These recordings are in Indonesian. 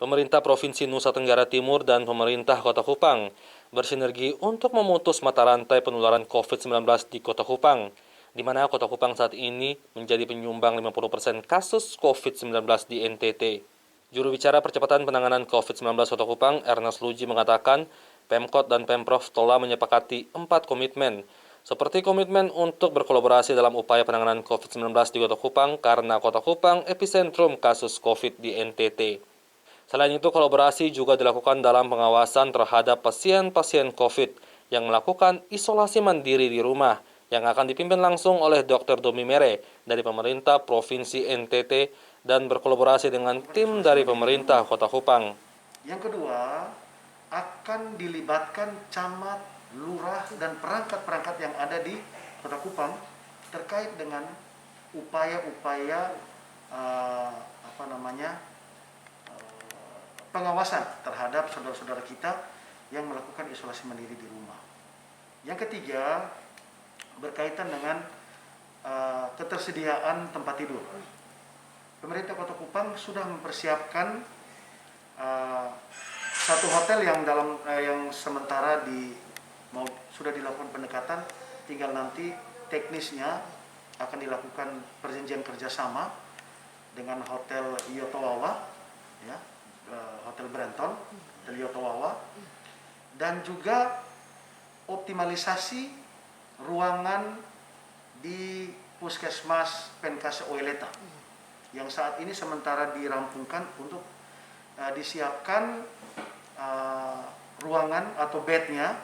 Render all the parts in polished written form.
Pemerintah Provinsi Nusa Tenggara Timur dan pemerintah Kota Kupang bersinergi untuk memutus mata rantai penularan COVID-19 di Kota Kupang, di mana Kota Kupang saat ini menjadi penyumbang 50% kasus COVID-19 di NTT. Juru bicara percepatan penanganan COVID-19 Kota Kupang, Ernest Luji, mengatakan Pemkot dan Pemprov telah menyepakati 4 komitmen, seperti komitmen untuk berkolaborasi dalam upaya penanganan COVID-19 di Kota Kupang karena Kota Kupang epicentrum kasus COVID di NTT. Selain itu, kolaborasi juga dilakukan dalam pengawasan terhadap pasien-pasien COVID yang melakukan isolasi mandiri di rumah yang akan dipimpin langsung oleh Dr. Domi Mere dari pemerintah Provinsi NTT dan berkolaborasi dengan tim dari pemerintah Kota Kupang. Yang kedua, akan dilibatkan camat, lurah, dan perangkat-perangkat yang ada di Kota Kupang terkait dengan upaya-upaya pengawasan terhadap saudara-saudara kita yang melakukan isolasi mandiri di rumah. Yang ketiga, berkaitan dengan ketersediaan tempat tidur. Pemerintah Kota Kupang sudah mempersiapkan satu hotel yang sementara sudah dilakukan pendekatan, tinggal nanti teknisnya akan dilakukan perjanjian kerjasama dengan Hotel Yotowawa, ya, Hotel Brenton, Hotel Yotowawa, dan juga optimalisasi ruangan di Puskesmas Penkase Oeleta yang saat ini sementara dirampungkan untuk disiapkan ruangan atau bednya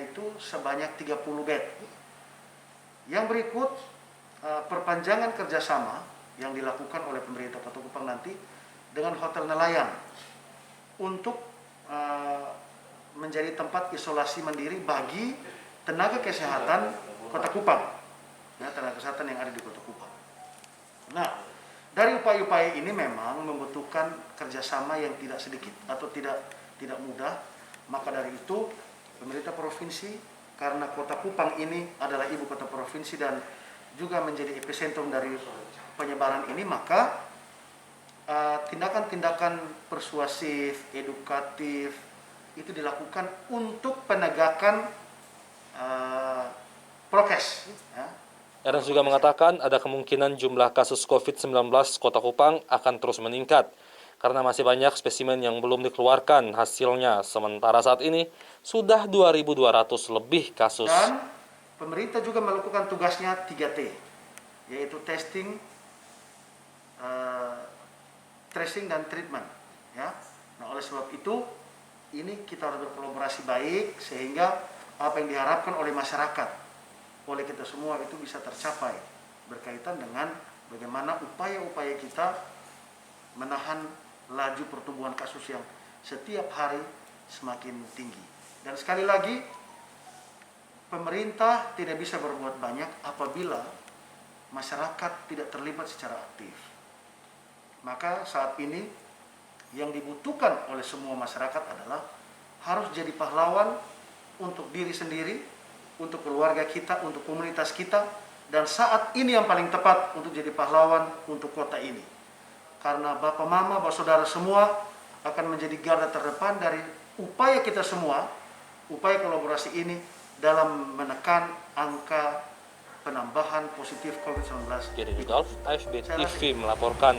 itu sebanyak 30 bed. Yang berikut perpanjangan kerjasama yang dilakukan oleh pemerintah Kota Kupang nanti dengan Hotel Nelayan untuk menjadi tempat isolasi mandiri bagi tenaga kesehatan Kota Kupang, ya, tenaga kesehatan yang ada di Kota Kupang. Nah, dari upaya-upaya ini memang membutuhkan kerjasama yang tidak sedikit atau tidak mudah. Maka dari itu pemerintah provinsi, karena Kota Kupang ini adalah ibu kota provinsi dan juga menjadi epicentrum dari penyebaran ini, maka tindakan-tindakan persuasif, edukatif itu dilakukan untuk penegakan prokes. Ya. Ernest juga mengatakan ada kemungkinan jumlah kasus COVID-19 Kota Kupang akan terus meningkat karena masih banyak spesimen yang belum dikeluarkan hasilnya. Sementara saat ini sudah 2.200 lebih kasus. Dan pemerintah juga melakukan tugasnya 3T, yaitu testing, tracing, dan treatment. Ya. Nah, oleh sebab itu, ini kita harus berkolaborasi baik sehingga apa yang diharapkan oleh masyarakat, oleh kita semua itu bisa tercapai berkaitan dengan bagaimana upaya-upaya kita menahan laju pertumbuhan kasus yang setiap hari semakin tinggi. Dan sekali lagi, pemerintah tidak bisa berbuat banyak apabila masyarakat tidak terlibat secara aktif. Maka saat ini yang dibutuhkan oleh semua masyarakat adalah harus jadi pahlawan untuk diri sendiri, untuk keluarga kita, untuk komunitas kita, dan saat ini yang paling tepat untuk jadi pahlawan untuk kota ini. Karena Bapak, Mama, Bapak, Saudara semua akan menjadi garda terdepan dari upaya kita semua, upaya kolaborasi ini dalam menekan angka penambahan positif COVID-19. Jadi Rudolf, AFB TV melaporkan.